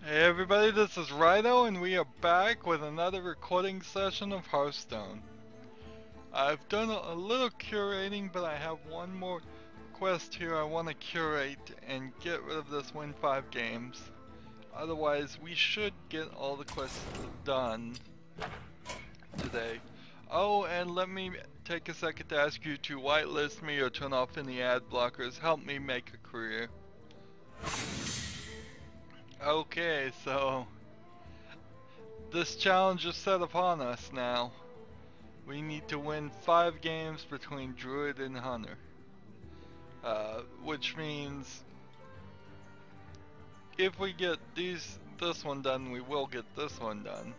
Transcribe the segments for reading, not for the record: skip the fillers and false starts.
Hey everybody, this is Rydo and we are back with another recording session of Hearthstone. I've done a little curating, but I have one more quest here I want to curate and get rid of this win 5 games. Otherwise, we should get all the quests done today. Oh, and let me take a second to ask you to whitelist me or turn off any ad blockers. Help me make a career. Okay, so this challenge is set upon us now. We need to win 5 games between Druid and Hunter. Which means if we get this one done, we will get this one done.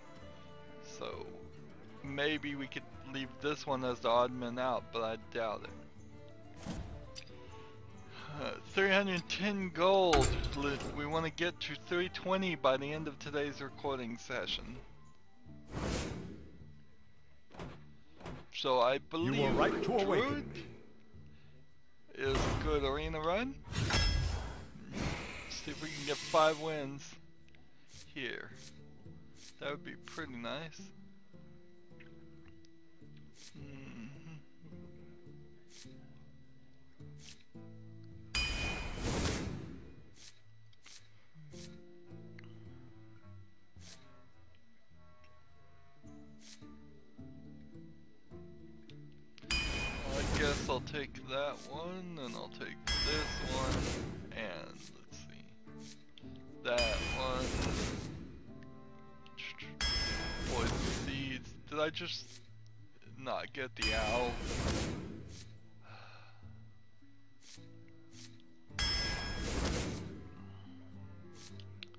So maybe we could leave this one as the odd man out, but I doubt it. 310 gold. We want to get to 320 by the end of today's recording session. So I believe you were right to awaken me. Is a good arena run. See if we can get 5 wins here. That would be pretty nice. I guess I'll take that one, and I'll take this one, and let's see, that one. Poison seeds. Did I just not get the owl?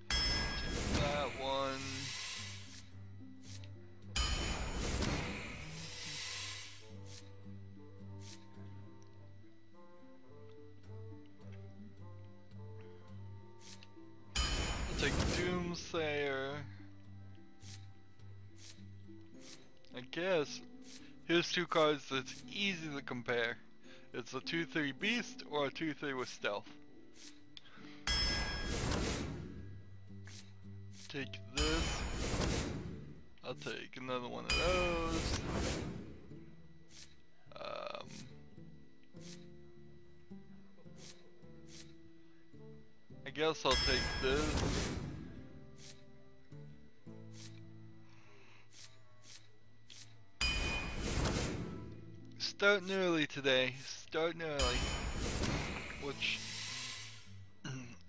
Take that one. I'll take Doomsayer. I guess here's 2 cards that's easy to compare. It's a 2/3 beast or a 2/3 with stealth. Take this. I'll take another one of those. I guess I'll take this. Starting early today, starting early, which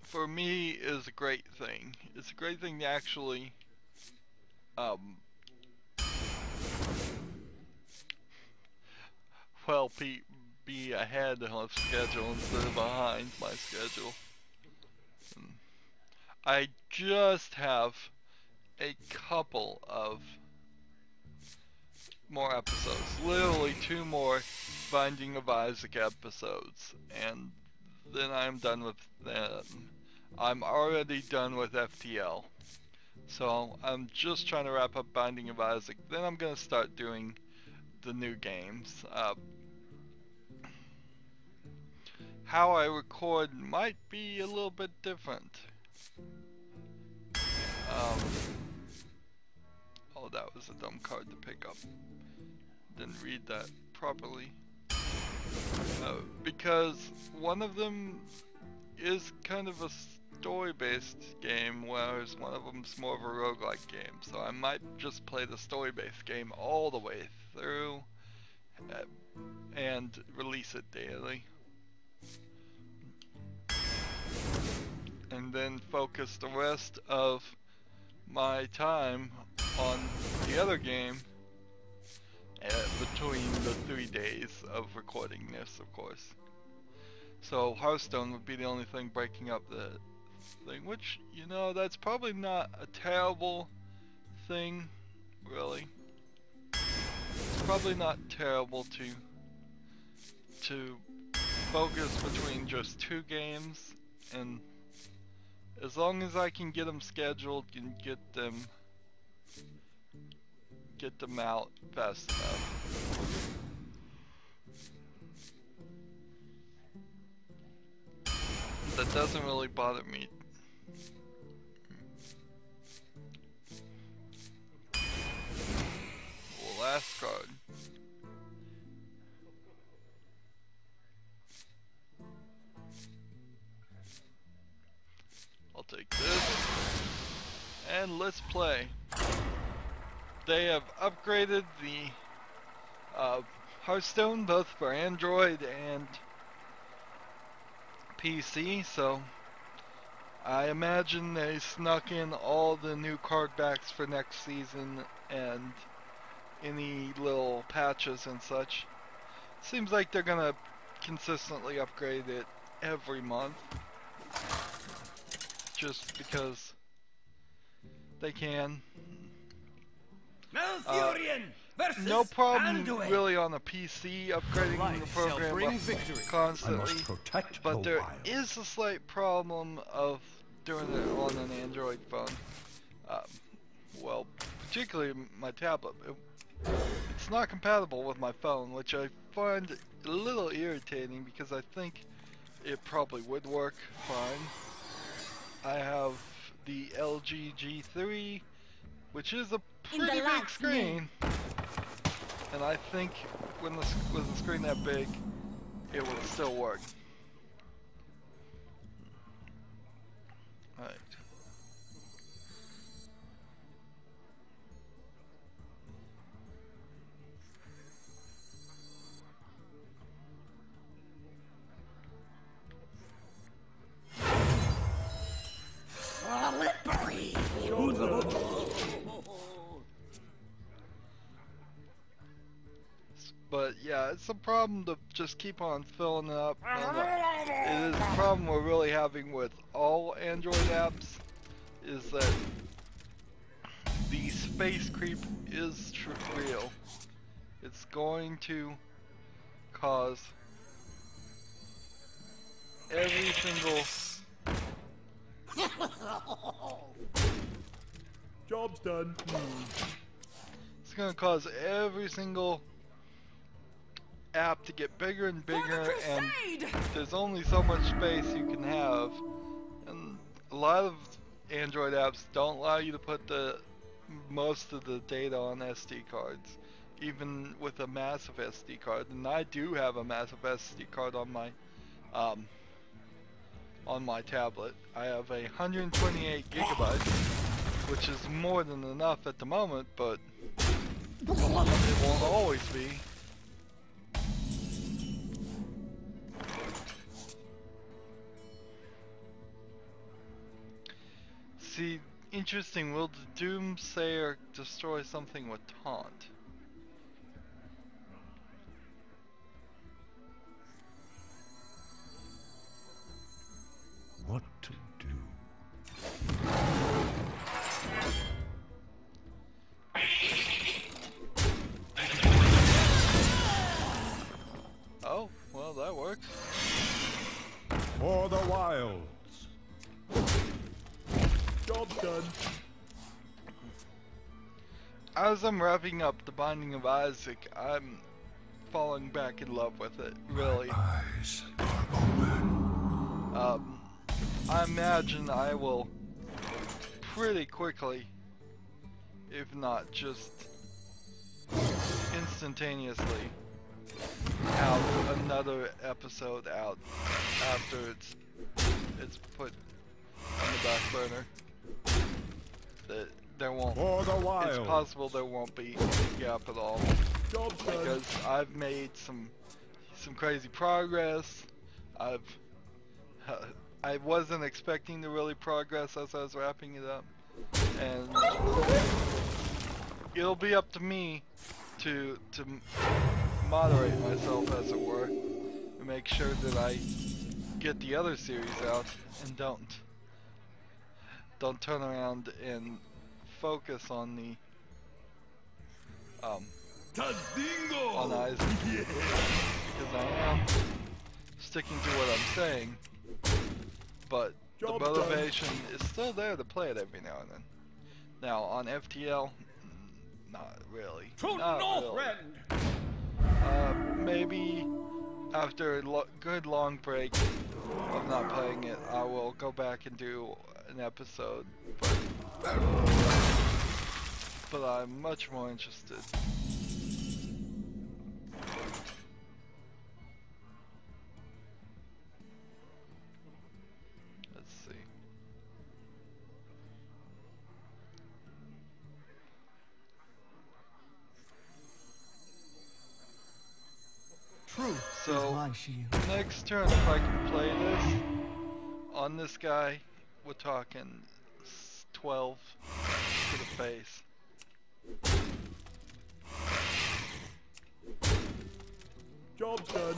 for me is a great thing. It's a great thing to actually well, be ahead of schedule instead of behind my schedule. I just have a couple of more episodes, literally 2 more Binding of Isaac episodes, and then I'm done with them. I'm already done with FTL, so I'm just trying to wrap up Binding of Isaac. Then I'm gonna start doing the new games. How I record might be a little bit different. Oh, that was a dumb card to pick up. Didn't read that properly. Because one of them is kind of a story-based game, whereas one of them's more of a roguelike game. So I might just play the story-based game all the way through and release it daily. And then focus the rest of my time on the other game between the 3 days of recording this, of course. So Hearthstone would be the only thing breaking up the thing, which, you know, that's probably not a terrible thing, really. It's probably not terrible to focus between just 2 games, and as long as I can get them scheduled and get them out fast enough. That doesn't really bother me take this. And let's play. They have upgraded the Hearthstone both for Android and PC, so I imagine they snuck in all the new card backs for next season and any little patches and such. Seems like they're gonna consistently upgrade it every month, just because they can. No problem really on a PC upgrading the program constantly, but there is a slight problem of doing it on an Android phone. Well, particularly my tablet. It's not compatible with my phone, which I find a little irritating because I think it probably would work fine. I have the LG G3, which is a pretty big screen, and I think with a screen that big, it would still work. Alright. But yeah, it's a problem to just keep on filling it up. It is a problem we're really having with all Android apps, is that the space creep is real. It's going to cause every single job's done. It's gonna cause every single app to get bigger and bigger, and there's only so much space you can have, and a lot of Android apps don't allow you to put most of the data on SD cards, even with a massive SD card. And I do have a massive SD card on my tablet. I have 128 gigabytes, which is more than enough at the moment, but it won't always be. See, interesting, will the Doomsayer destroy something with taunt? What to do? Oh, well, that works. For the wilds. Job's done. As I'm wrapping up The Binding of Isaac, I'm falling back in love with it, really. Eyes are open. I imagine I will pretty quickly, if not just instantaneously, have another episode out after it's put on the back burner. There won't. It's possible there won't be any gap at all, because I've made some crazy progress. I wasn't expecting to really progress as I was wrapping it up, and it'll be up to me to moderate myself, as it were, and make sure that I get the other series out and don't turn around and focus on the on Isaac, because I am sticking to what I'm saying, but the motivation is still there to play it every now and then. Now on FTL, not really. Not really. Maybe after a good long break of not playing it, I will go back and do an episode, but I'm much more interested. Let's see. my shield. Next turn, if I can play this on this guy, we're talking 12 to the face. Job done.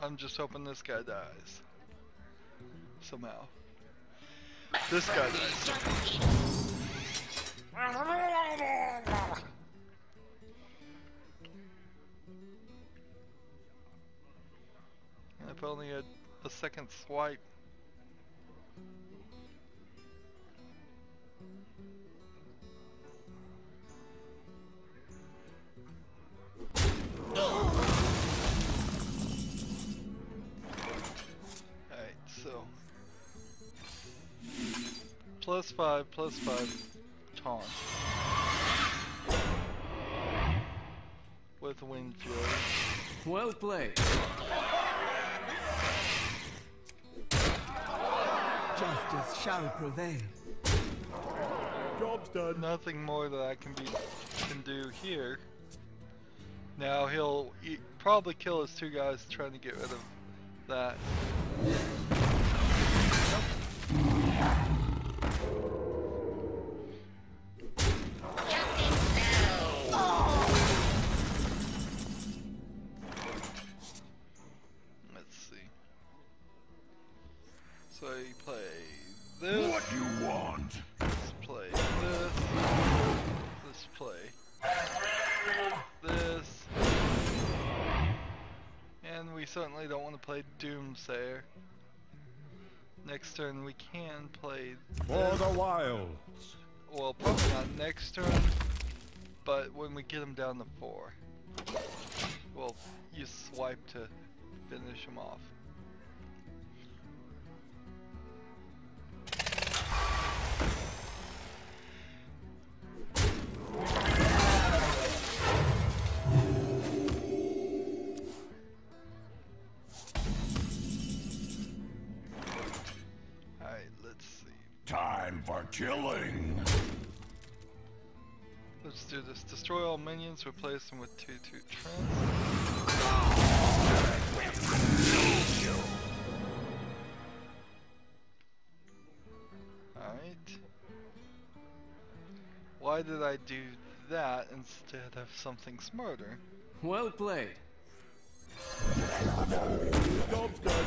I'm just hoping this guy dies. Somehow. This guy dies. I've only had a second swipe. Alright, so +5 taunt with Wind Fury. Well played. Justice shall prevail. Job's done. Nothing more that I can do here. Now he'll probably kill his 2 guys trying to get rid of that. Let's see. So you play this. What you want? Let's play this. Let's play this. And we certainly don't want to play Doomsayer. Next turn we can play For this. the wilds. Well, probably not next turn, but when we get him down to 4. Well, you swipe to finish him off. Time for killing. Let's do this. Destroy all minions, replace them with 2/2 trance. Alright. Why did I do that instead of something smarter? Well played. Job's done.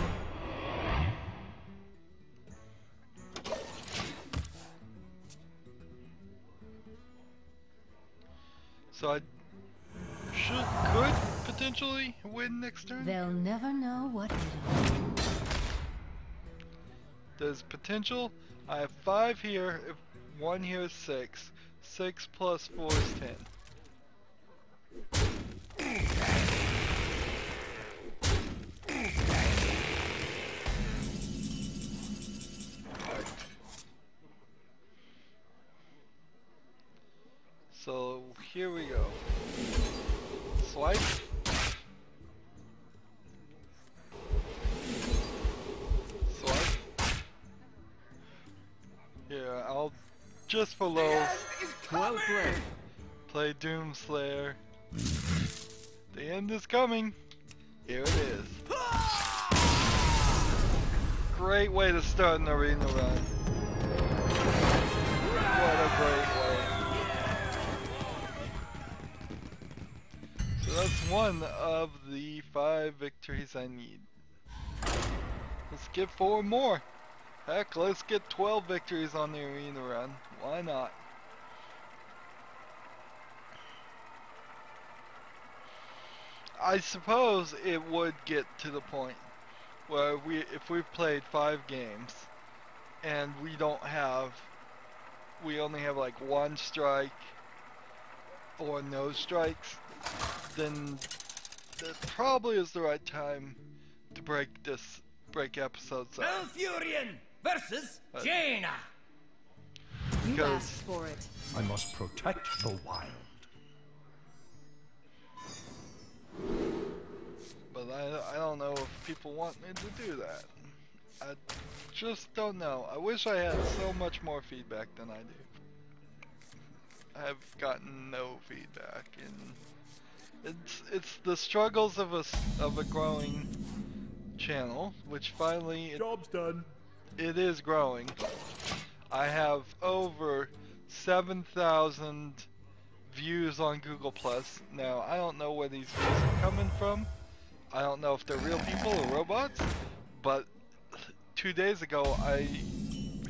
So I could potentially win next turn. They'll never know what hit 'em. There's potential. I have 5 here. If 1 here is 6. 6 plus 4 is 10. Right. So here we go. Swipe. Swipe. Yeah, I'll just for lulz Well played. play Doomslayer. The end is coming. Here it is. Great way to start an arena run. What a great way. So that's 1 of the 5 victories I need. Let's get 4 more. Heck, let's get 12 victories on the arena run. Why not? I suppose it would get to the point where if we've played 5 games and we only have like 1 strike or no strikes, then that probably is the right time to break episodes up. Malfurion versus Jaina. You Because- asked for it. I must protect the wild. But I don't know if people want me to do that. I just don't know. I wish I had so much more feedback than I do. I've gotten no feedback, and it's the struggles of a growing channel, which finally Job's done. it is growing. I have over 7,000 views on Google Plus. Now I don't know where these views are coming from. I don't know if they're real people or robots, but 2 days ago I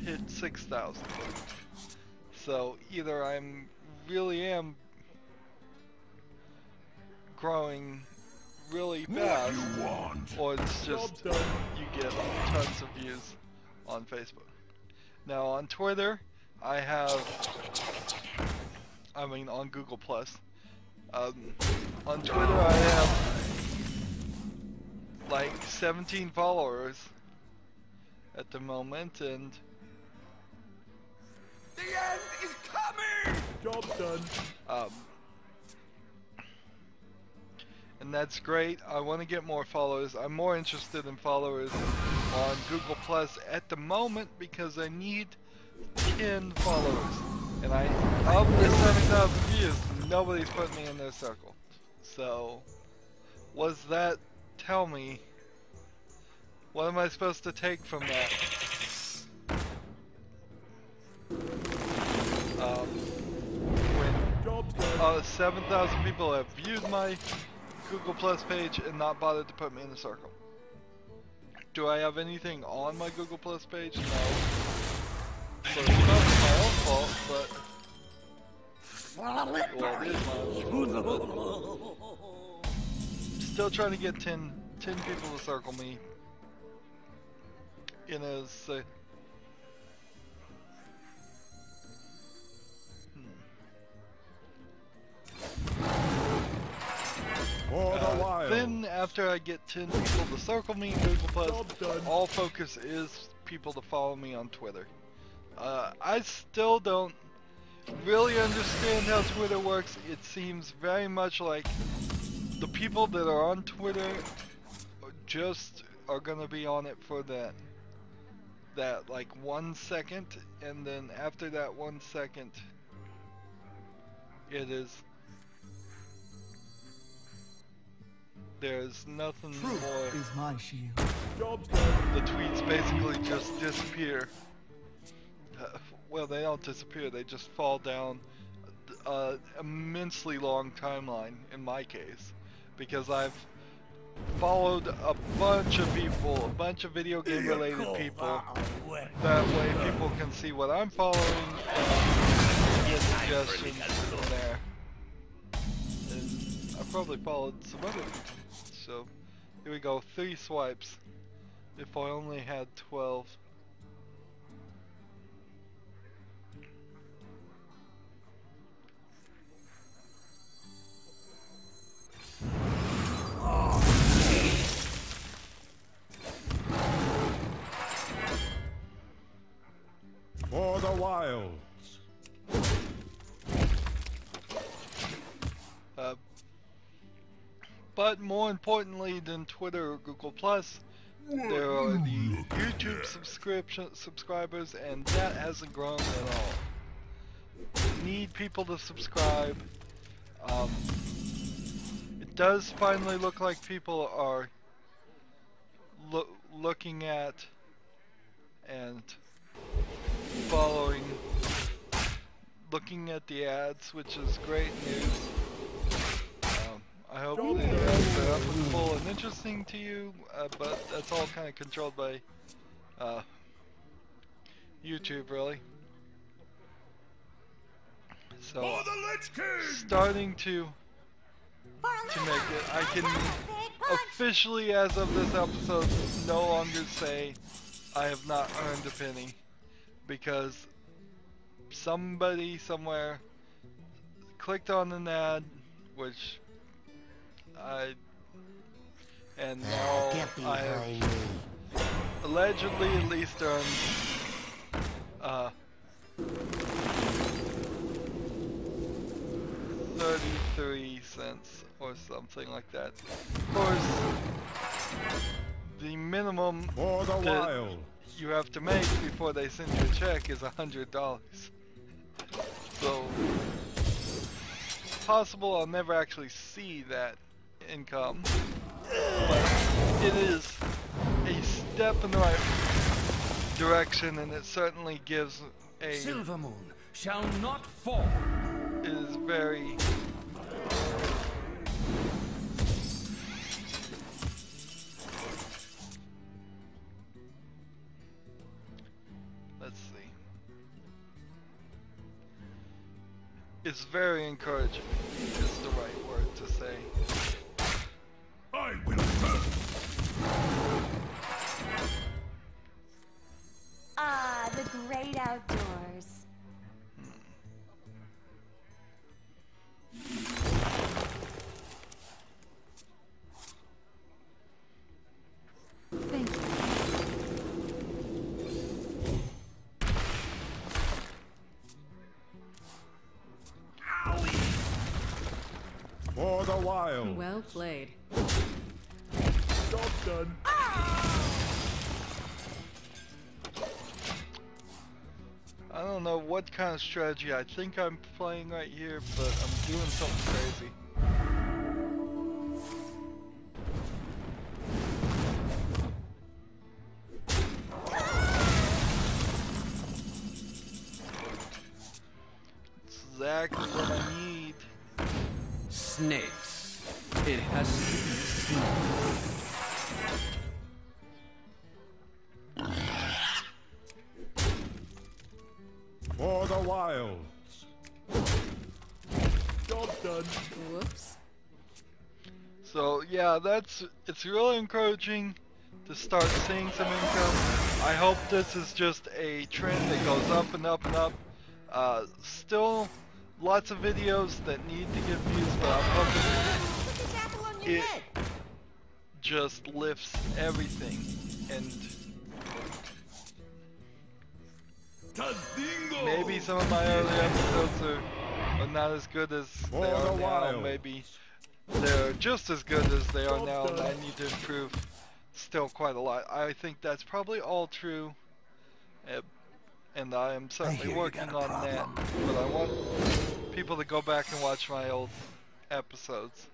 hit 6,000. So either I'm really am growing really fast, or it's just you get tons of views on Facebook. Now on Twitter, on Google Plus. On Twitter, I have like 17 followers at the moment, and The end is coming! Job's done. And that's great. I want to get more followers. I'm more interested in followers on Google Plus at the moment because I need 10 followers. And of the 7,000 views, nobody's put me in their circle. So, what does that tell me? What am I supposed to take from that? When 7,000 people have viewed my Google Plus page and not bothered to put me in the circle. Do I have anything on my Google Plus page? No. So it's probably my own fault, but... well, it is my own fault, but... still trying to get 10 people to circle me in a... Then after I get 10 people to circle me in Google Plus, all focus is people to follow me on Twitter. I still don't really understand how Twitter works. It seems very much like the people that are on Twitter just are gonna be on it for that like 1 second, and then after that 1 second, there's nothing more. Is my shield. The tweets basically just disappear. Well, they don't disappear, they just fall down an immensely long timeline in my case, because I've followed a bunch of people, a bunch of video game related people. That way people can see what I'm following and get suggestions from there. And I probably followed some other people. So, here we go, 3 swipes. If I only had 12. For the wilds. But more importantly than Twitter or Google Plus, there are the YouTube subscribers, and that hasn't grown at all. Need people to subscribe. It does finally look like people are looking at and following, looking at the ads, which is great news. I hope the ads are applicable and interesting to you, but that's all kind of controlled by YouTube, really. So, starting to make it. I can officially, as of this episode, no longer say I have not earned a penny, because somebody somewhere clicked on an ad, which and now I have allegedly at least earned 33 cents or something like that. Of course, the minimum For the that wild. you have to make before they send you a check is $100. So, possible I'll never actually see that income, but it is a step in the right direction, and it certainly gives a. Silver moon shall not fall. It is very. Let's see. It's very encouraging, is the right word to say. I will first. Ah, the great outdoors. Thank you. For the wild. Well played. Job done. I don't know what kind of strategy I think I'm playing right here, but I'm doing something crazy. It's exactly what I need. Snakes. It has to be snakes. For the wilds. Job done. Whoops. So yeah, it's really encouraging to start seeing some income. I hope this is just a trend that goes up and up and up. Still lots of videos that need to get views, but I'm hoping it just lifts everything. And maybe some of my early episodes are not as good as they are now. Maybe they're just as good as they are now, and I need to improve still quite a lot. I think that's probably all true, and I am certainly working on that. But I want people to go back and watch my old episodes.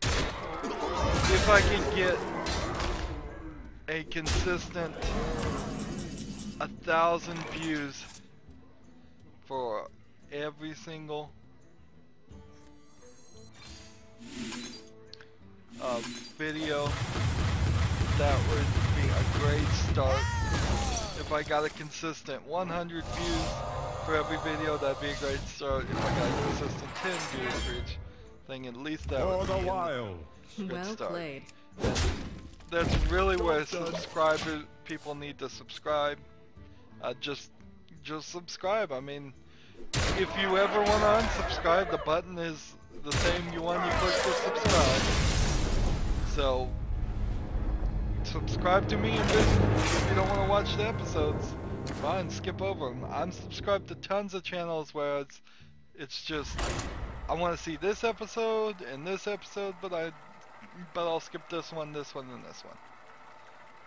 If I can get a consistent 1,000 views for every single video, that would be a great start. If I got a consistent 100 views for every video, that'd be a great start. If I got a consistent 10 views for each thing, at least that would be a good start. Played. And that's really where people need to subscribe. Just subscribe. I mean, if you ever want to unsubscribe, the button is the same one you click to subscribe. So subscribe to me, and if you don't want to watch the episodes, fine, skip over them. I'm subscribed to tons of channels where it's just I want to see this episode and this episode, but I'll skip this one, and this one.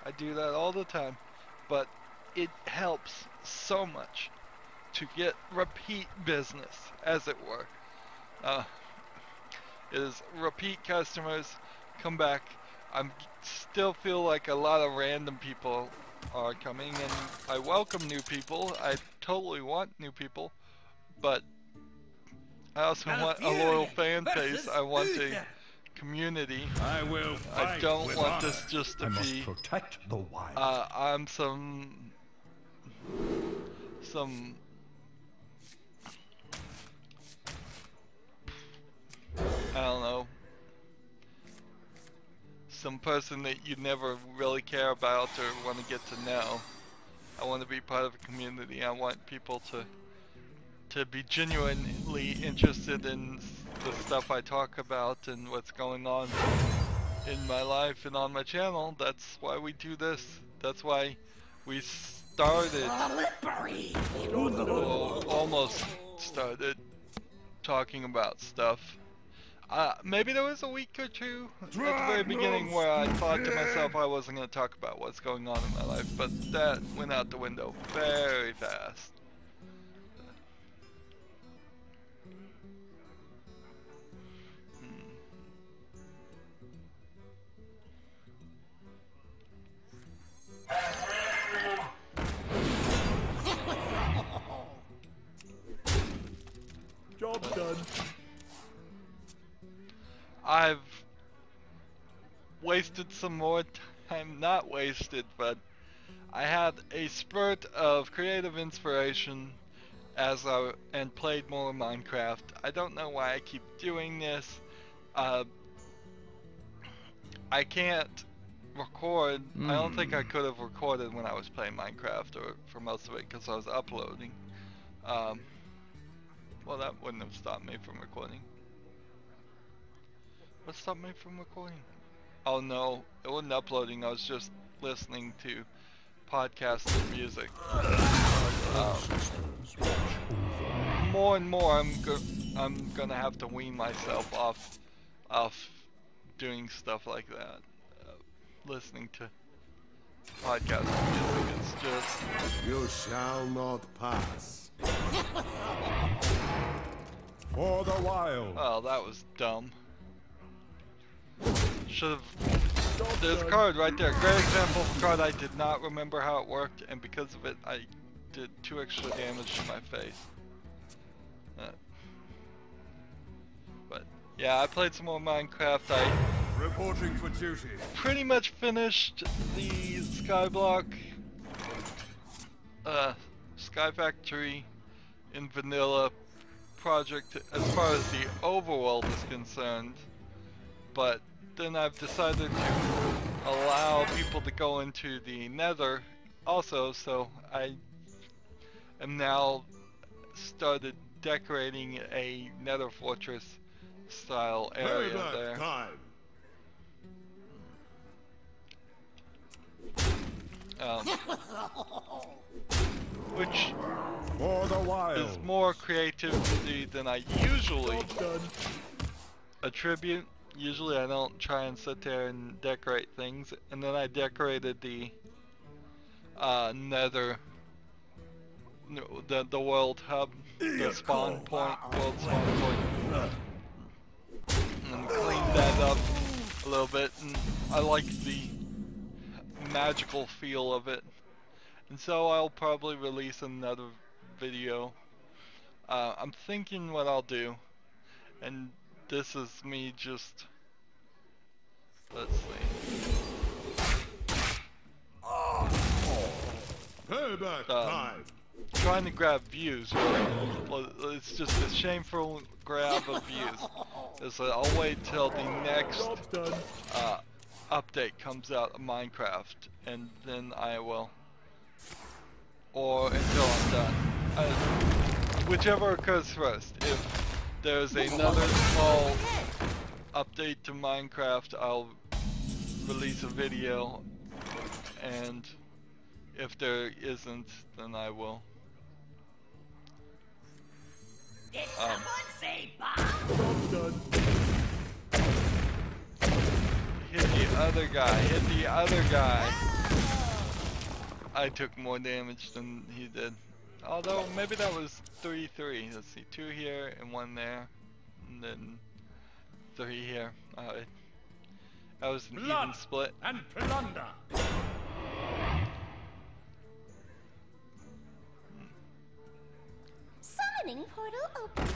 I do that all the time, but it helps so much to get repeat business, as it were. Is repeat customers come back. I still feel like a lot of random people are coming, and I welcome new people. I totally want new people, but I also want a loyal fan base. I want a community. I will fight. I don't want this just to I be. must protect the wild. I'm some. I don't know. Some person that you never really care about or want to get to know. I want to be part of a community. I want people to be genuinely interested in the stuff I talk about and what's going on in my life and on my channel. That's why we do this. That's why we started, almost started talking about stuff. Maybe there was a week or two at the very beginning where I thought to myself I wasn't going to talk about what's going on in my life, but that went out the window very fast. Job done. I've wasted some more time, not wasted, but I had a spurt of creative inspiration and played more Minecraft. I don't know why I keep doing this. I can't record. I don't think I could have recorded when I was playing Minecraft or for most of it because I was uploading. Well, that wouldn't have stopped me from recording. What stopped me from recording? Oh no, it wasn't uploading. I was just listening to podcasts and music. More and more, I'm gonna have to wean myself off doing stuff like that. Listening to podcasts and music. It's just. You shall not pass. For the wild. Oh, that was dumb. Should've. There's a card right there. Great example of a card I did not remember how it worked, and because of it, I did 2 extra damage to my face. But yeah, I played some more Minecraft. I Reporting for duty. pretty much finished the Skyblock, Sky Factory in vanilla project as far as the overworld is concerned, but then I've decided to allow people to go into the Nether also, so I am now started decorating a Nether Fortress style area Payback there. time. Which For the wild. is more creativity than I usually Job done. attribute. Usually I don't try and sit there and decorate things, and then I decorated the Nether, the world hub, the spawn point, world spawn point, and cleaned that up a little bit, and I like the magical feel of it. And so I'll probably release another video. I'm thinking what I'll do, and this is me just, let's see. Payback time. Trying to grab views, right? Well, it's just a shameful grab of views. So I'll wait till the next Job done. update comes out of Minecraft, and then I will, or until I'm done. Whichever occurs first. If there's another small update to Minecraft, I'll release a video, and if there isn't, then I will. Did someone say bomb? Job done. Hit the other guy, hit the other guy. I took more damage than he did. Although, maybe that was 3-3. Let's see, 2 here and 1 there. And then 3 here. That was an even split. And plunder. Summoning portal open.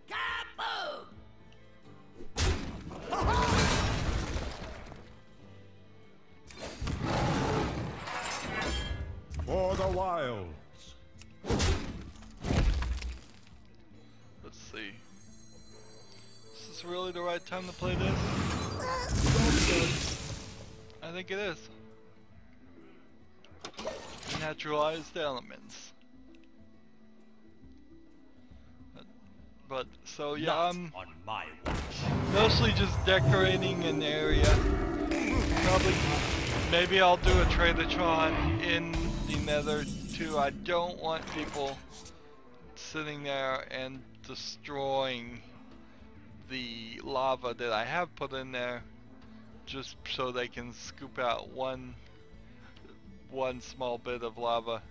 Kaboom! For the wilds. Let's see. Is this really the right time to play this? I think it is. Naturalized elements. But so yeah, Not on my watch. mostly just decorating an area. Probably, maybe I'll do a Tradertron in the Nether too. I don't want people sitting there and destroying the lava that I have put in there, just so they can scoop out one small bit of lava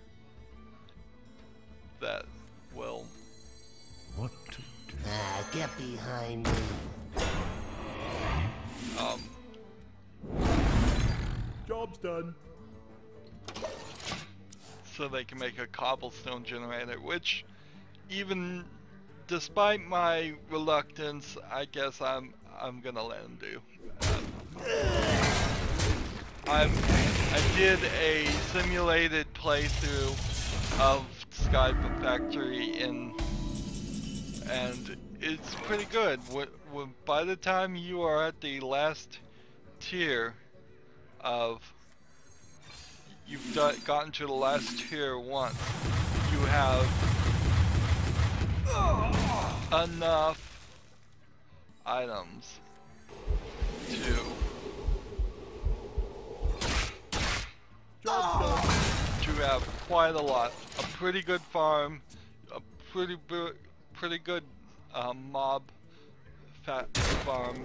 that will. What to do? Get behind me. Job's done. So they can make a cobblestone generator, which, even despite my reluctance, I guess I'm gonna let them do. I did a simulated playthrough of Sky Factory and it's pretty good. By the time you are at the last tier of, you've gotten to the last tier once, you have enough items to have quite a lot. A pretty good farm, a pretty good mob farm.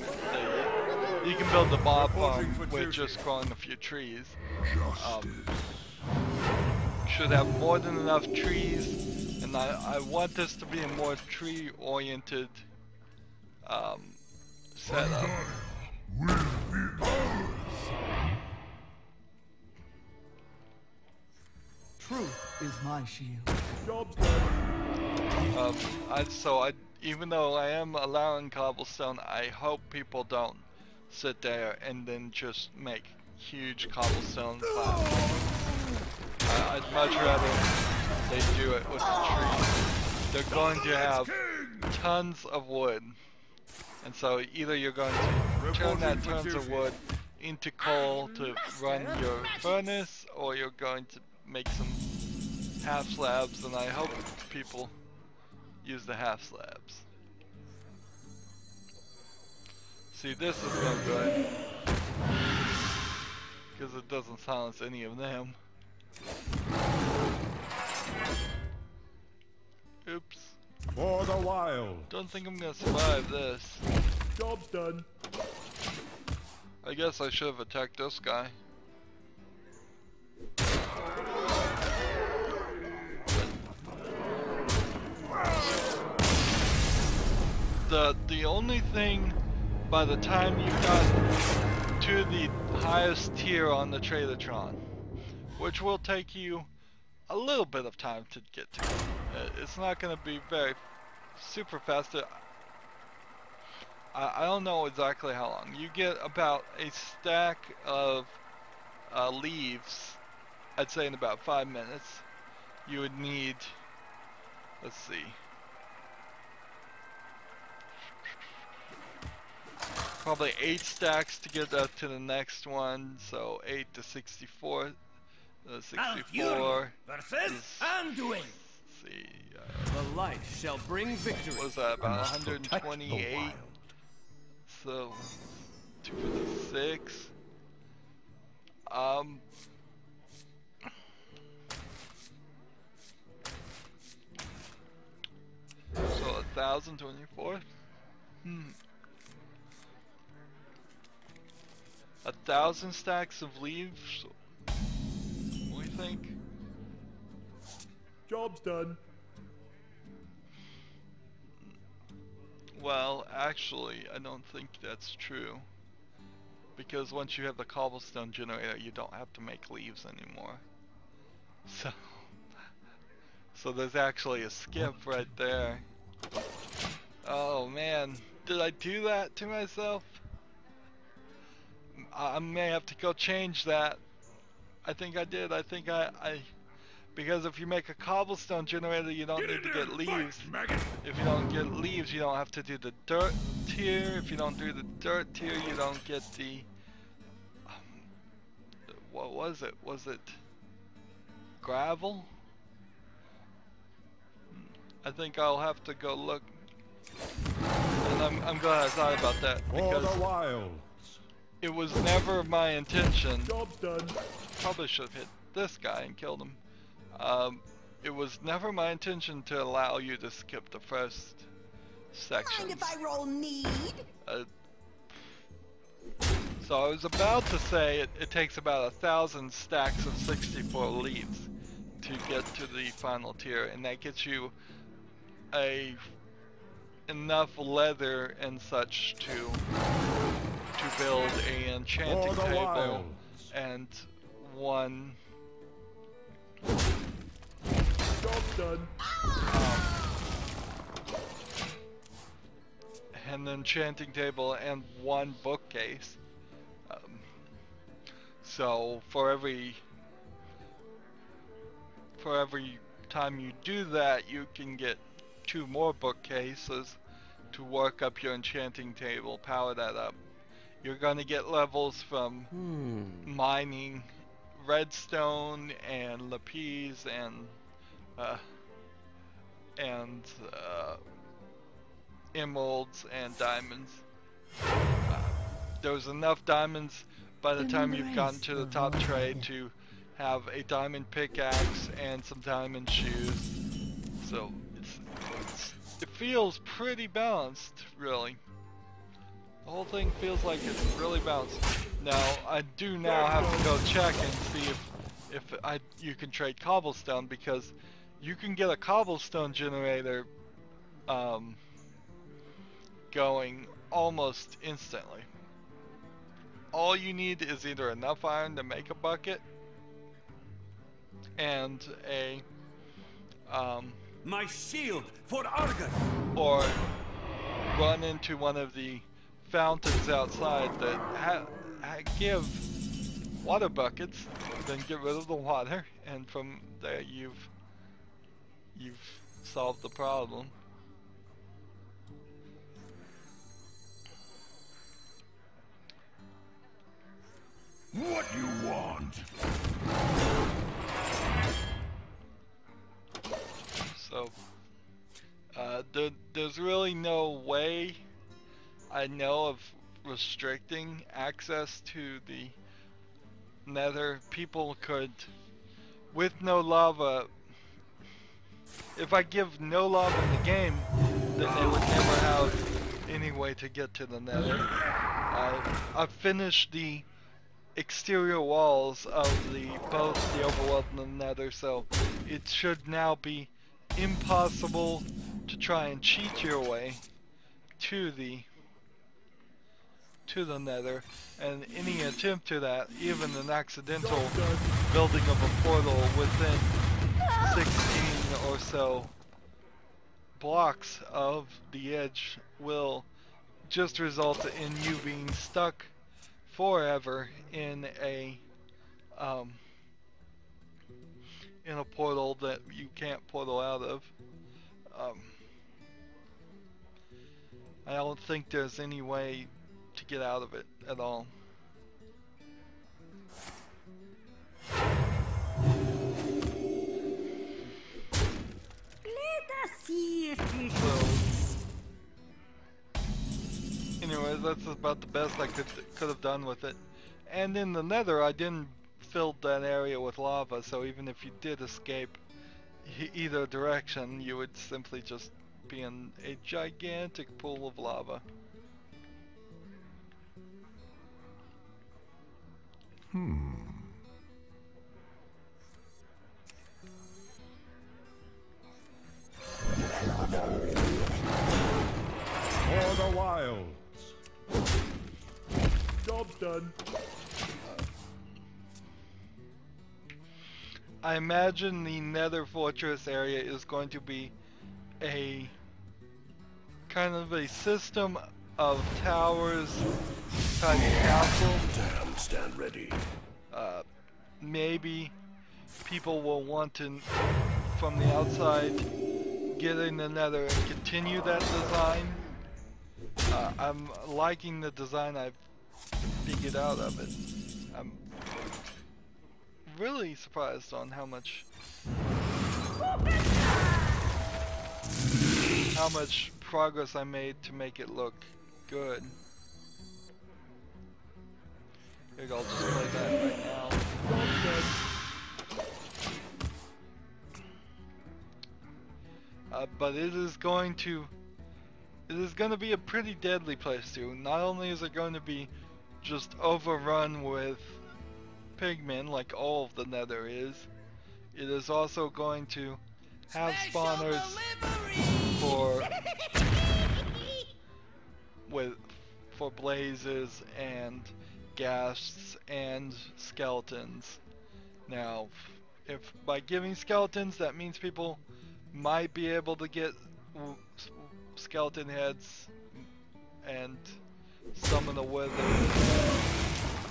You can build the mob farm with just growing a few trees. Should have more than enough trees, and I want this to be a more tree-oriented setup. Truth is my shield. Job's done. Even though I am allowing cobblestone, I hope people don't sit there and then just make huge cobblestone platforms. I'd much rather they do it with the trees. They're going to have tons of wood, and so either you're going to turn that tons of wood into coal to run your furnace, or you're going to make some half slabs, and I hope people use the half slabs. See, this is no good, because it doesn't silence any of them. Oops. For the wild. Don't think I'm gonna survive this. Job's done. I guess I should have attacked this guy. The only thing, by the time you got to the highest tier on the Tradertron, which will take you a little bit of time to get to, it's not going to be very super fast. I don't know exactly how long. You get about a stack of leaves, I'd say in about 5 minutes. You would need, let's see, probably 8 stacks to get up to the next one, so 8 to 64. 64 versus Anduin. Let's see, The light shall bring victory. what was that, about 128? So 256. So 1,024. 1,000 stacks of leaves. What do you think? Job's done. Well, actually, I don't think that's true. Because once you have the cobblestone generator, you don't have to make leaves anymore. So there's actually a skip right there. Oh man, did I do that to myself? I may have to go change that. I think I did. I think I because if you make a cobblestone generator, you don't need to get leaves. If you don't get leaves, you don't have to do the dirt tier. If you don't do the dirt tier, you don't get the what was it? Was it gravel? I think I'll have to go look. And I'm glad I thought about that For because the wilds. it was never my intention. Job's done. Probably should have hit this guy and killed him. It was never my intention to allow you to skip the first section. Mind if I roll need? So I was about to say it takes about 1,000 stacks of 64 leaves to get to the final tier, and that gets you enough leather and such to build an enchanting For the table wilds. and one Job's done. an enchanting table and one bookcase. So for every time you do that, you can get 2 more bookcases to work up your enchanting table, power that up. You're gonna get levels from mining redstone and lapis and emeralds and diamonds. There's enough diamonds by the time you've gotten to the top trade to have a diamond pickaxe and some diamond shoes. So it feels pretty balanced, really. The whole thing feels like it's really balanced. Now I do now have to go check and see if you can trade cobblestone, because you can get a cobblestone generator going almost instantly. All you need is either enough iron to make a bucket and a My shield for Argus. or run into one of the fountains outside that give water buckets, then get rid of the water, and from there you've solved the problem. What you want? So there's really no way I know of restricting access to the Nether. People could, with no lava, if I give no lava in the game, then they would never have any way to get to the Nether. I've finished the exterior walls of both the overworld and the Nether, so it should now be impossible to try and cheat your way to the Nether, and any attempt to that, even an accidental building of a portal within 16 or so blocks of the edge, will just result in you being stuck forever in a portal that you can't portal out of. I don't think there's any way to get out of it at all. Let us see if this Anyways, that's about the best I could have done with it. And in the Nether, I didn't fill that area with lava, so even if you did escape either direction, you would simply just be in a gigantic pool of lava. For the wilds. Job's done. I imagine the Nether Fortress area is going to be a kind of a system of towers type castle. Damn, stand ready. Maybe people will want to, from the outside, get in the Nether and continue that design. I'm liking the design I've figured out of it. I'm really surprised on how much progress I made to make it look good. Here we go, I'll just play that right now. But it is going to be a pretty deadly place too. Not only is it going to be just overrun with pigmen like all of the Nether is, it is also going to have spawners for blazes and ghasts and skeletons. Now, if by giving skeletons, that means people might be able to get skeleton heads and summon a wither,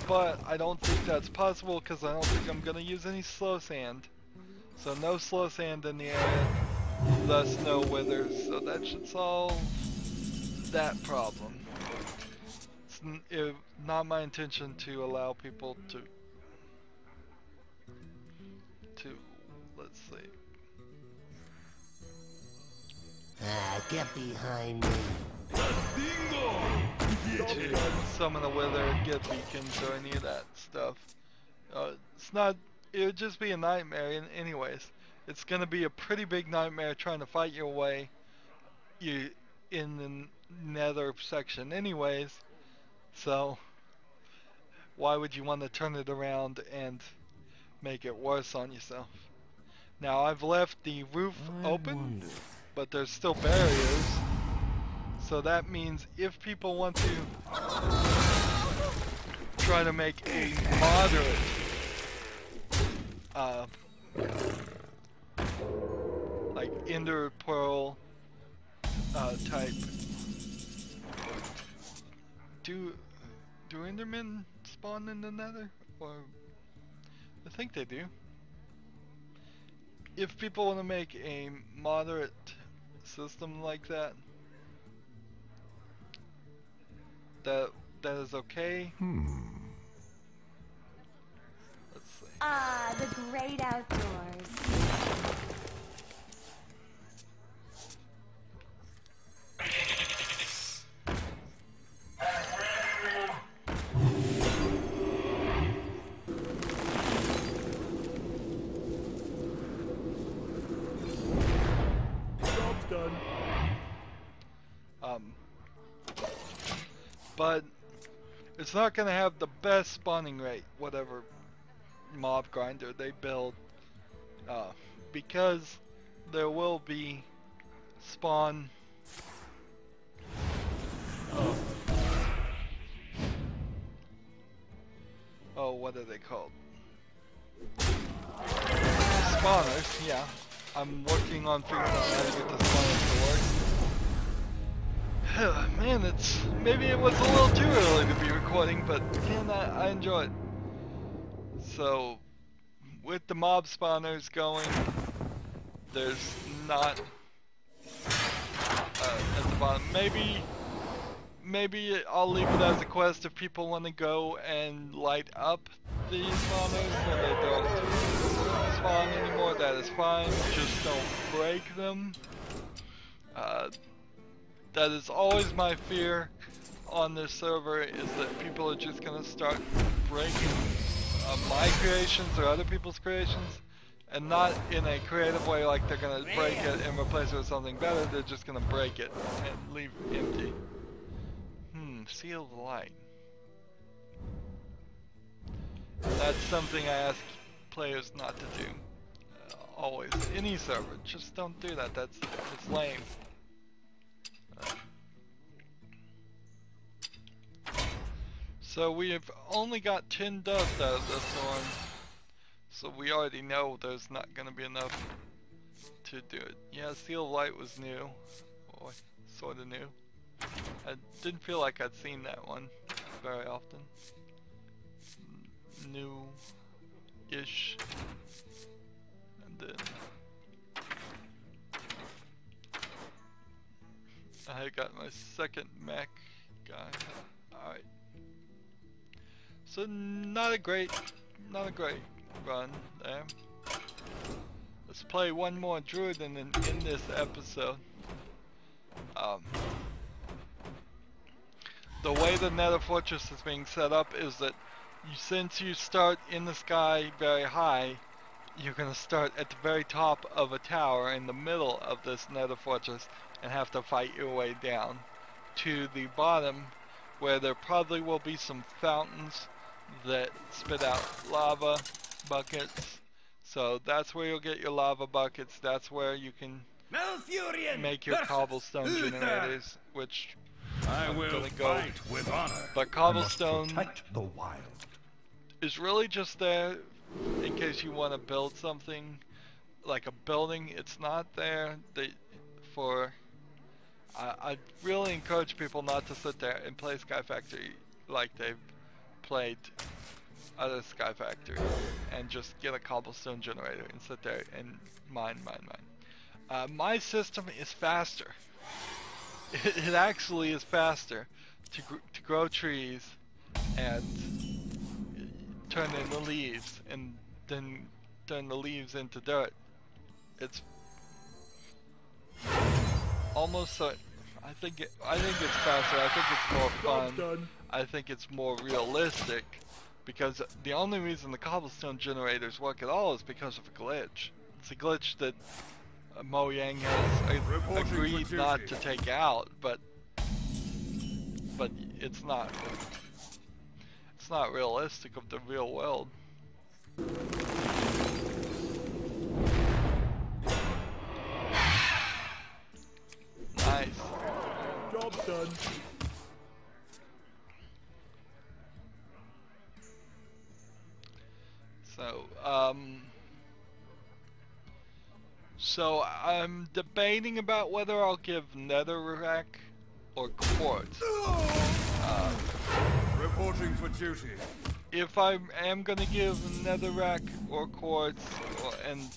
but I don't think that's possible because I don't think I'm gonna use any slow sand. So no slow sand in the area, thus no withers, so that should solve that problem. It's not my intention to allow people to let's see. Get behind me. To summon a wither, get beacons, or any of that stuff. It's not. It would just be a nightmare. Anyways, it's gonna be a pretty big nightmare trying to fight your way in the Nether section. Anyways, so why would you want to turn it around and make it worse on yourself? Now I've left the roof open, but there's still barriers. So that means if people want to try to make a moderate like Ender Pearl type, do Endermen spawn in the Nether? Or I think they do. If people want to make a moderate system like that, that is okay. Let's see. Ah, the great outdoors. Job's done. But it's not going to have the best spawning rate, whatever mob grinder they build, because there will be spawn what are they called? Spawners, yeah. I'm working on figuring out how to get the spawners to work. Man, maybe it was a little too early to be recording, but again, I enjoy it. So, with the mob spawners going, there's not at the bottom. Maybe I'll leave it as a quest if people want to go and light up the spawners when they don't spawn anymore. That is fine. Just don't break them. That is always my fear on this server, is that people are just gonna start breaking my creations or other people's creations, and not in a creative way like they're gonna break it and replace it with something better. They're just gonna break it and leave it empty. Sealed light. That's something I ask players not to do. Always, any server, just don't do that. It's lame. So we have only got 10 dust out of this one, so we already know there's not going to be enough to do it. Yeah, Seal of Light was new, or sort of new. I didn't feel like I'd seen that one very often. New-ish. And then I got my second mech guy. Alright. So not a great run there. Let's play one more Druid and then end this episode. The way the Nether Fortress is being set up is that since you start in the sky very high, you're going to start at the very top of a tower in the middle of this Nether Fortress and have to fight your way down to the bottom, where there probably will be some fountains that spit out lava buckets. So that's where you'll get your lava buckets. That's where you can Malfurion make your versus cobblestone Uther. generators, which I I'm will gonna go. fight with honor. But I must cobblestone protect the wild. is really just there in case you want to build something like a building. It's not there for. I really encourage people not to sit there and play Sky Factory like they've played other Sky Factory and just get a cobblestone generator and sit there and mine. My system is faster. It actually is faster to grow trees and turn into leaves and then turn the leaves into dirt. It's almost so. I think it's faster. I think it's more fun. I think it's more realistic, because the only reason the cobblestone generators work at all is because of a glitch. It's a glitch that Mojang has agreed not to take out, but it's not realistic of the real world. Nice. Job's done. So I'm debating about whether I'll give netherrack or quartz. Reporting for duty. If I am gonna give netherrack or quartz, and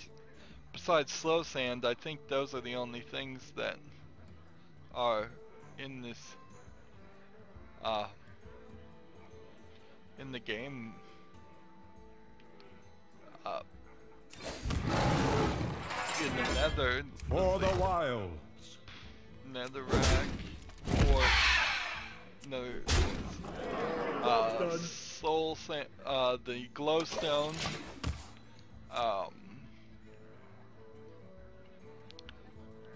besides slow sand, I think those are the only things that are in this in the game. In the nether. For the wilds. Netherrack or nether soul sand, the glowstone.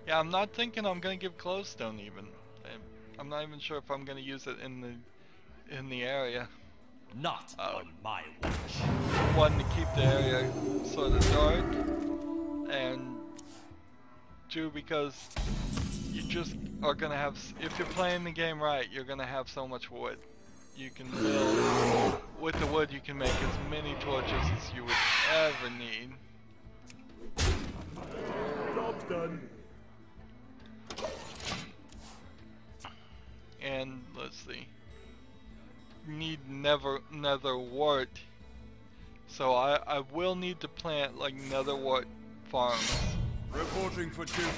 Yeah, I'm not thinking I'm gonna give glowstone even. I'm not even sure if I'm gonna use it in the area. Not on my watch. One, to keep the area sort of dark, and two, because you just are gonna have, if you're playing the game right, you're gonna have so much wood. You can build, with the wood you can make as many torches as you would ever need. Job's done. And let's see, need nether wart, so I will need to plant like nether wart farms. Reporting for duty.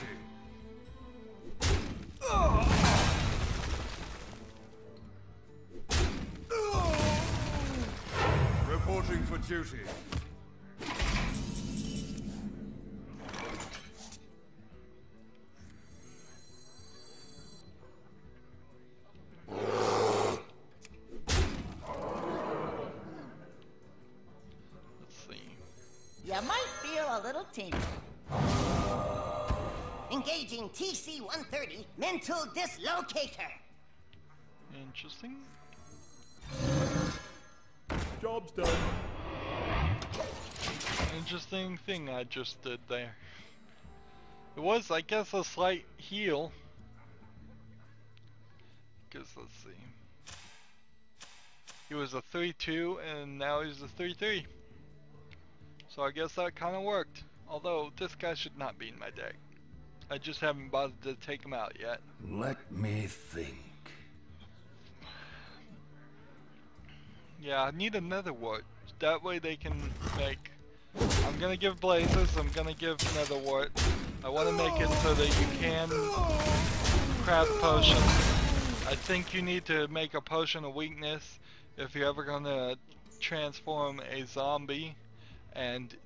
Reporting for duty. You might feel a little tingle. Engaging TC-130 mental dislocator. Interesting. Job's done. Interesting thing I just did there. It was, I guess, a slight heal. Because, let's see. He was a 3-2 and now he's a 3-3. So I guess that kind of worked. Although, this guy should not be in my deck. I just haven't bothered to take him out yet. Let me think. Yeah, I need another wart. That way they can make... I'm gonna give blazes, I'm gonna give nether wart. I want to make it so that you can craft potions. I think you need to make a potion of weakness if you're ever gonna transform a zombie. And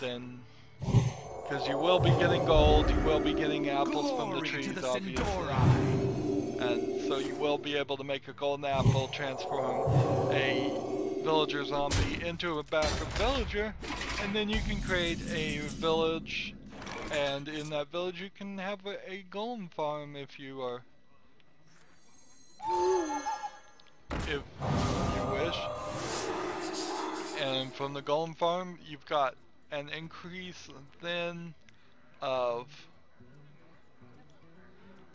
then, Because you will be getting gold, you will be getting apples from the Glory to trees, the obviously. Sindori. And so you will be able to make a golden apple, transform a villager zombie into a backup villager, and then you can create a village, and in that village you can have a golem farm if you are, if you wish. And from the golem farm you've got an increase then of,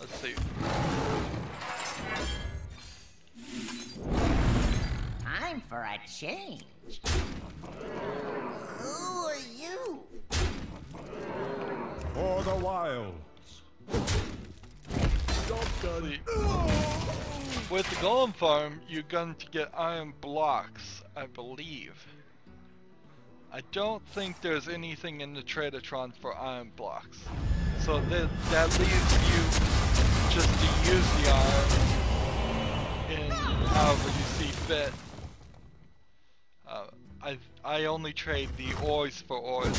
let's see, Time for a change. Who are you? For the wilds. Job done. see, with the golem farm you're going to get iron blocks, I believe. I don't think there's anything in the Tradertron for iron blocks. So that leaves you just to use the iron in however you see fit. I only trade the ores for ores.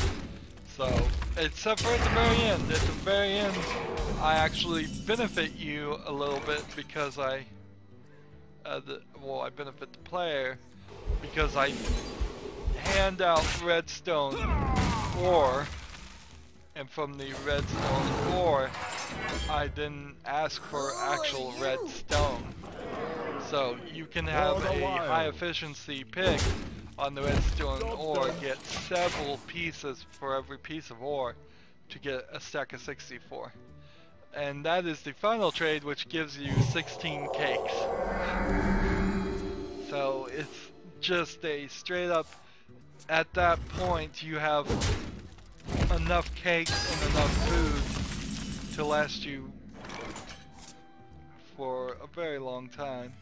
So, except for at the very end. At the very end, I actually benefit you a little bit because I benefit the player because I hand out redstone ore, and from the redstone ore I then ask for actual redstone. So you can have a high efficiency pick on the redstone ore, get several pieces for every piece of ore to get a stack of 64. And that is the final trade, which gives you 16 cakes. So it's just a straight up, at that point you have enough cakes and enough food to last you for a very long time.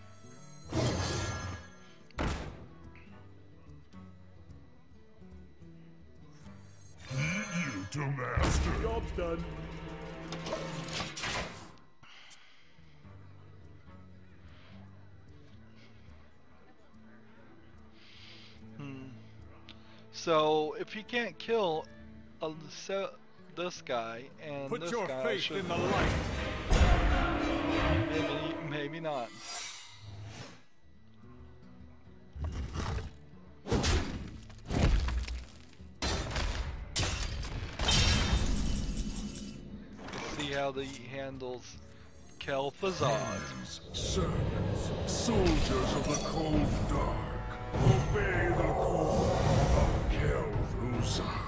You to master. Job's done. So if you can't kill this guy and Put this your guy, faith in the light. maybe not. Let's see how he handles Kel'Thuzad. Servants, soldiers of the cold dark, obey the call of Kel'Thuzad.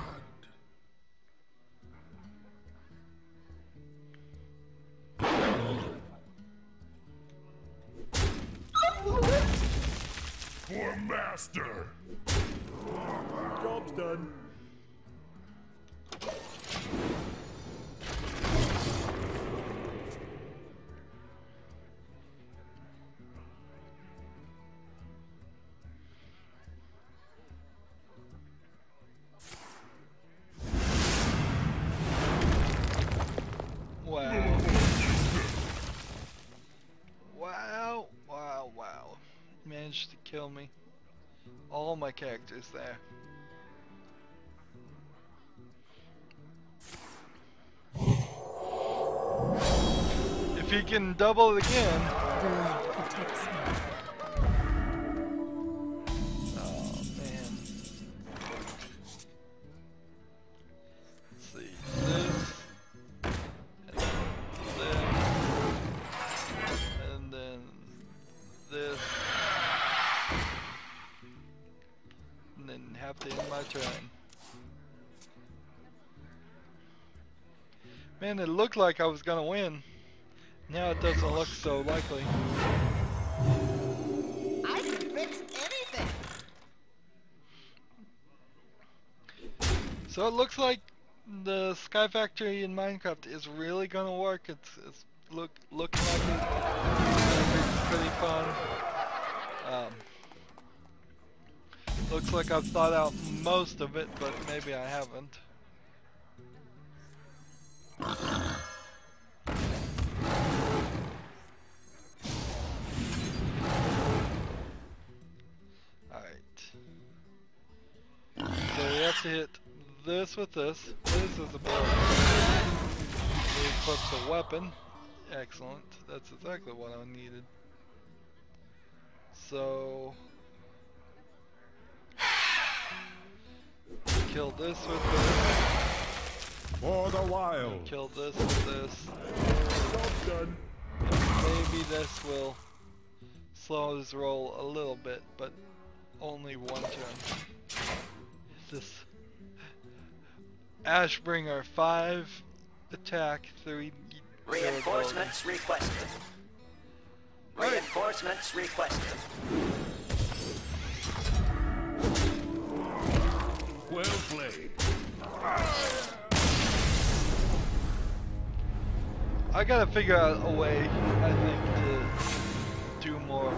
For master. Job's done. Wow. Managed to kill me. All my characters there. If he can double it again. The light protects me. Oh man. Let's see. And then this. And then have to end my turn. Man, it looked like I was gonna win. Now it doesn't look so likely. I can fix anything. So it looks like the Sky Factory in Minecraft is really gonna work. It's looking like it's gonna be pretty fun. Looks like I've thought out most of it, but maybe I haven't. Alright. So we have to hit this with this. This is ability. We equipped a weapon. Excellent. That's exactly what I needed. So kill this with this. For the wild. Kill this with this. Job done. And maybe this will slow his roll a little bit, but only one turn. This Ashbringer 5 attack 3 Reinforcements requested. Reinforcements requested. Well played. I gotta figure out a way, I think, to do more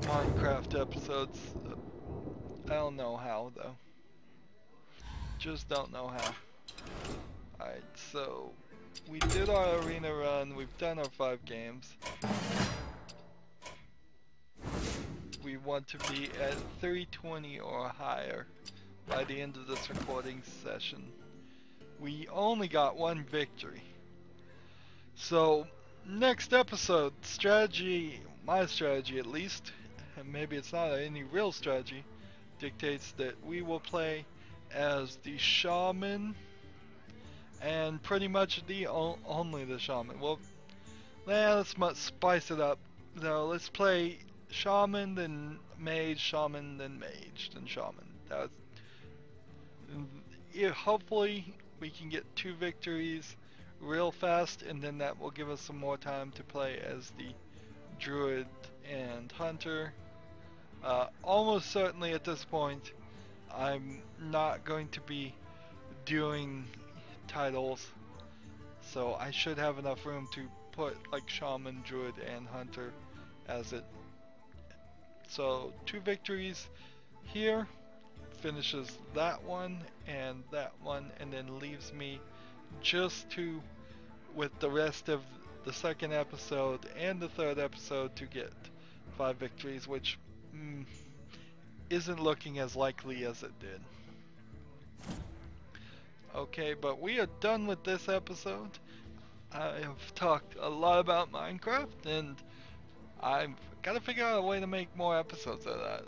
Minecraft episodes. I don't know how, though. Just don't know how. Alright, so we did our arena run, we've done our 5 games. We want to be at 320 or higher by the end of this recording session. We only got 1 victory. So, next episode, strategy, my strategy at least, and maybe it's not any real strategy, dictates that we will play as the shaman, and pretty much the only the shaman. Well, let's spice it up. So let's play shaman, then mage, shaman, then mage, then shaman. Hopefully we can get 2 victories real fast, and then that will give us some more time to play as the druid and hunter. Almost certainly at this point I'm not going to be doing titles, so I should have enough room to put like shaman, druid, and hunter as it. So 2 victories here finishes that one, and then leaves me just with the rest of the 2nd episode and the 3rd episode to get 5 victories, which isn't looking as likely as it did. Okay, but we are done with this episode. I have talked a lot about Minecraft, and I've got to figure out a way to make more episodes of that.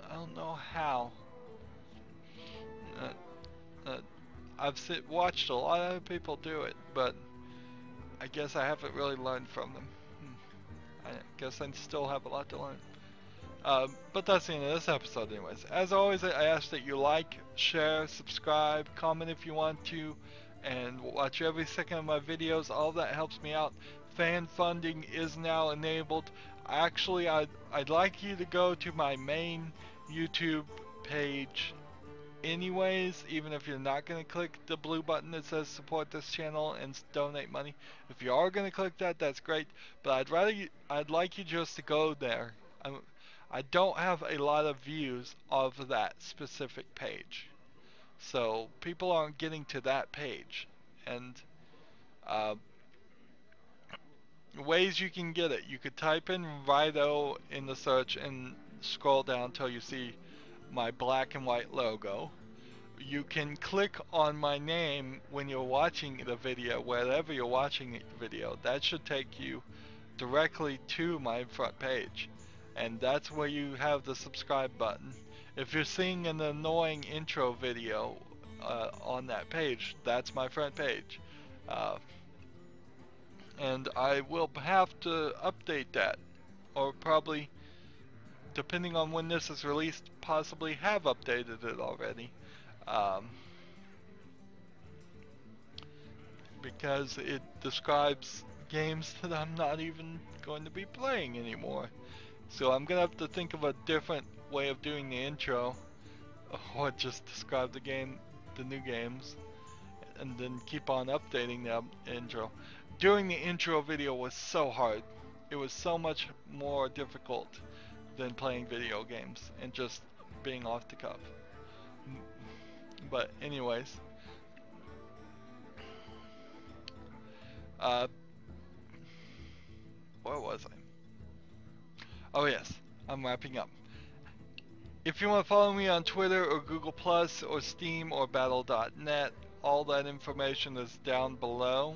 I don't know how. I've watched a lot of other people do it, but I guess I haven't really learned from them. I guess I still have a lot to learn. But that's the end of this episode anyways. As always, I ask that you like, share, subscribe, comment if you want to, and watch every second of my videos. All that helps me out. Fan funding is now enabled. Actually, I'd like you to go to my main YouTube page anyways, even if you're not going to click the blue button that says support this channel and donate money. If you are going to click that, that's great, but I'd like you just to go there. I don't have a lot of views of that specific page, so people aren't getting to that page. And ways you can get it: you could type in Rydo in the search and scroll down until you see my black and white logo. You can click on my name when you're watching the video, wherever you're watching the video. That should take you directly to my front page, and that's where you have the subscribe button. If you're seeing an annoying intro video on that page, that's my front page, and I will have to update that, or probably, depending on when this is released, possibly have updated it already, because it describes games that I'm not even going to be playing anymore. So I'm gonna have to think of a different way of doing the intro, or just describe the new games, and then keep on updating the intro. Doing the intro video was so hard. It was so much more difficult than playing video games and just being off the cuff. But anyways, where was I? Oh yes, I'm wrapping up. If you want to follow me on Twitter or Google Plus or Steam or Battle.net, all that information is down below.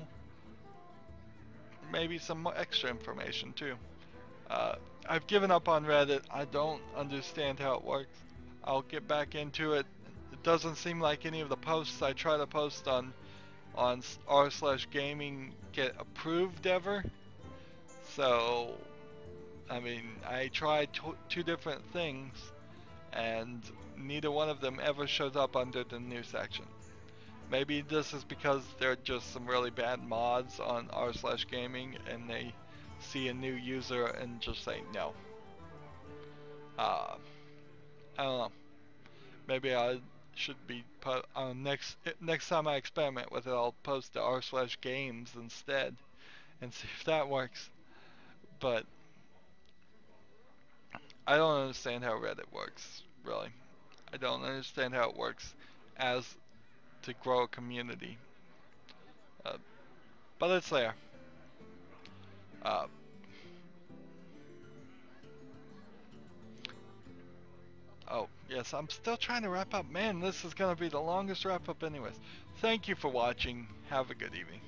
Maybe some more extra information too. I've given up on Reddit. I don't understand how it works. I'll get back into it. It doesn't seem like any of the posts I try to post on r/gaming get approved ever. So, I mean, I tried two different things, and neither one of them ever shows up under the new section. Maybe this is because there are just some really bad mods on r/gaming, and they see a new user and just say no. I don't know. Maybe I should be next time I experiment with it, I'll post to r/games instead and see if that works. But I don't understand how Reddit works, really. I don't understand how it works as to grow a community. But it's there. Oh, yes, I'm still trying to wrap up. Man, this is going to be the longest wrap up anyways. Thank you for watching. Have a good evening.